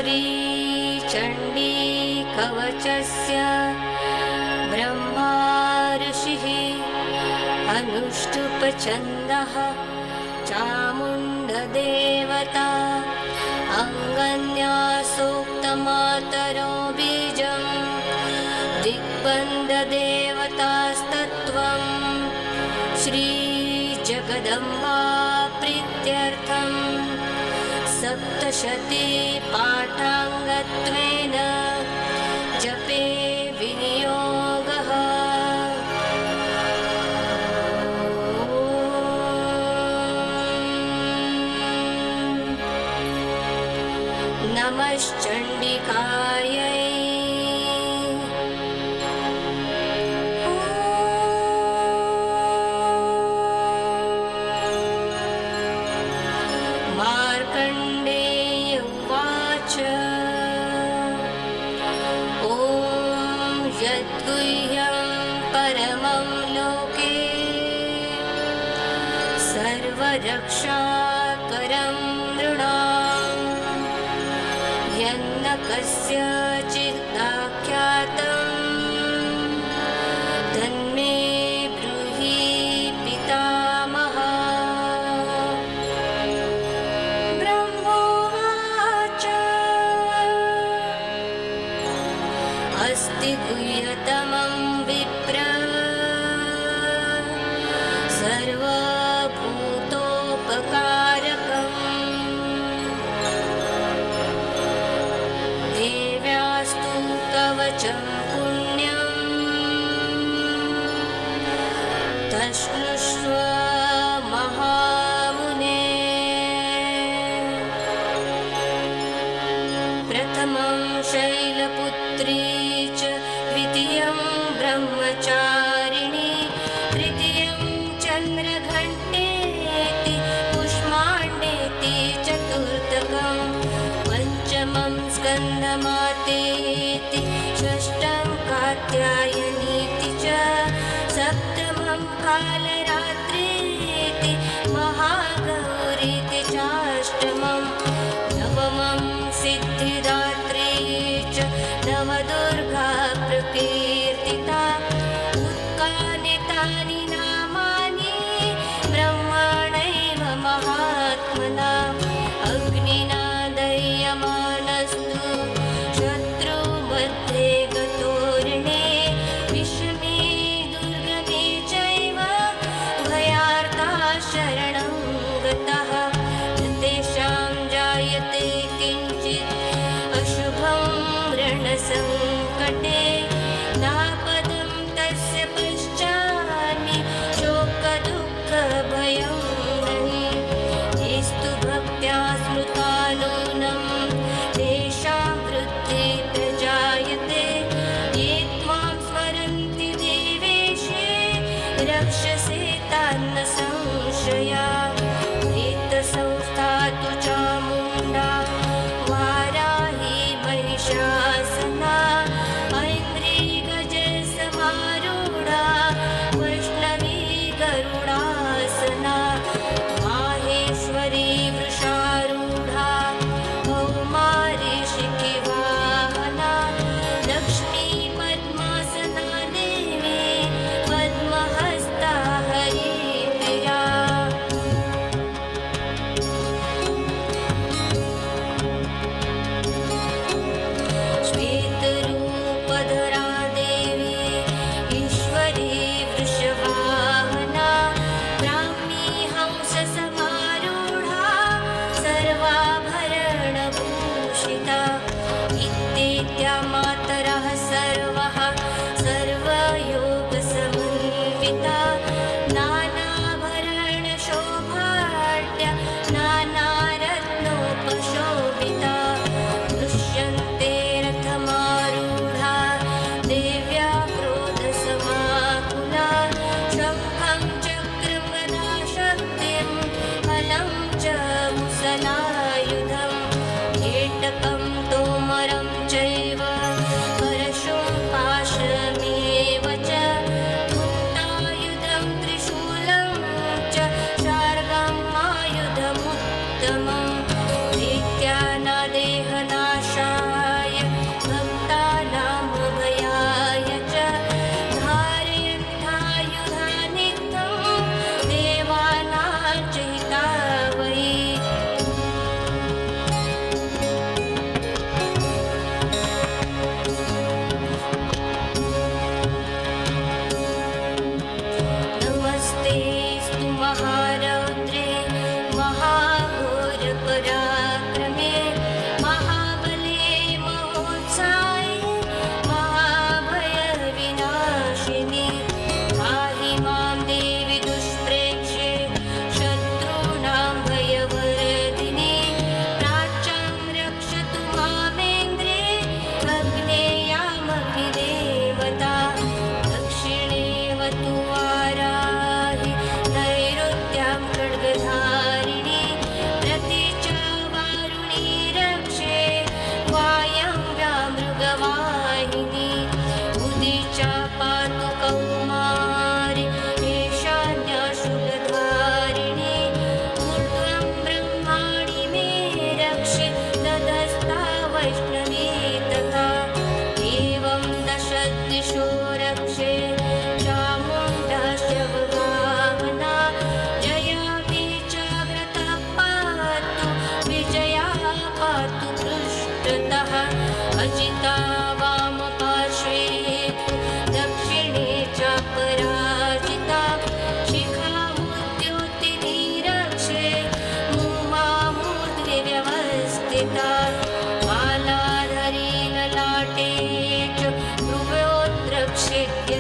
श्रीचण्डी कवचस्य ब्रह्मा ऋषिः अनुष्टुप्छन्दः चामुण्डदेवता अङ्गन्यासोक्तमातरो बीजं दिग्बन्धदेवतास्तत्त्वं श्रीजगदम्बा प्रीत्यर्थं सप्तशती पाठाङ्गत्वेन जपे विनियोगः। नमश्चण्डिकायै मार्कण्डेय उवाच ॐ यद्गुह्यं परमं लोके सर्वरक्षाकरं नृणाम् यन्न कस्यचिदाख्यातं तन्मे ब्रूहि पितामह। ब्रह्मोवाच अस्ति गुह्यतमं विप्र सर्वभूतोपकारकम् देव्यास्तु कवचं पुण्यं तस्नुष्व महामुने। प्रथमं शैलपुत्री च द्वितीयं ब्रह्मचारिणी तृतीयं चन्द्रघण्टेति कुष्माण्डेति चतुर्थकं पञ्चमं स्कन्दमातेति षष्ठं कात्यायनीति च सप्तमं कालरात्रीति महागौरीति चाष्टमं नवमं सिद्धिदात्री च नवदुर्गा प्रकीर्तिता। उत्कानि तानि नामानि ब्रह्मणैव महात्मना अग्निना दह्यमानस्तु शत्रुमध्ये गतोरणे विषमे दुर्गमे चैव भयार्ता शरणं गतः तेषां जायते किञ्चित् अशुभं रणसङ्कटे नापदं तस्य पश्चान्नि शोकदुःखभयं नहि येस्तु भक्त्या स्मृता नूनं तेषां वृद्धिः प्रजायते ये त्वां स्मरन्ति देवेशे रक्षसे तान्न संशया। प्रेतसंस्था तु चामुण्डा वाराही महिषासना ऐन्द्रीगजसमारूढा वैष्णवी गरुडासना माहेश्वरी वृषारूढा कौमारीशिखिवाहना लक्ष्मी पद्मासना देवी पद्महस्ता हरिप्रिया। श्वेतरूपधरा देवी ईश्वरी वृषवाहना ब्राह्मी हंससमारूढा सर्वाभरणभूषिता इत्येत्या मातरः सर्वः सर्वयोगसमन्विता नानाभरणशोभाढ्या नानारत्नोपशोभिता दृश्यन्ते रथमारूढा देव्या क्रोधसमाकुला शङ्खं चक्रं गदा शक्तिं फलं च मुसलायुधं केटकं तोमरं चैव परशुं पाश षड्दिशो रक्षे चामुण्डस्य वाहना जयापि जाग्रता पातु विजया पातु पृष्ठतः अजिता वामपार्श्वे दक्षिणे च पराजिता शिखामुद्योतिनिरक्षे मुमामूर्ध्नि व्यवस्थिता मालाधरी ललाटे च भ्रुवोत्रक्षेत्य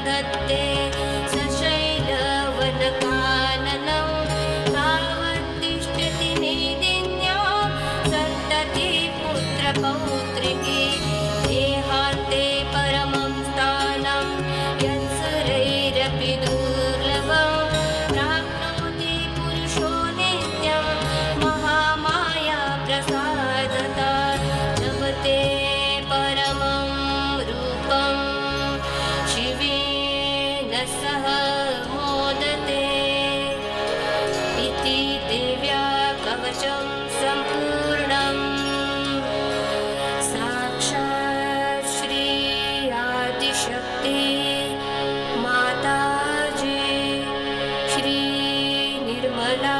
धत्ते सशैलवनकाननं तावत्तिष्ठति मेदिन्या सन्तति पुत्रपौत्रिकी देहान्ते परमं स्थानं यत्सुरैरपि दुर्लभं प्राप्नोति पुरुषो नित्यं महामाया प्रसादता लभते परमं रूपं शिवेन सह मोदते इति देव्या कवचं सम्पूर्णम् साक्षात् श्री आदिशक्ति माताजी श्री निर्मला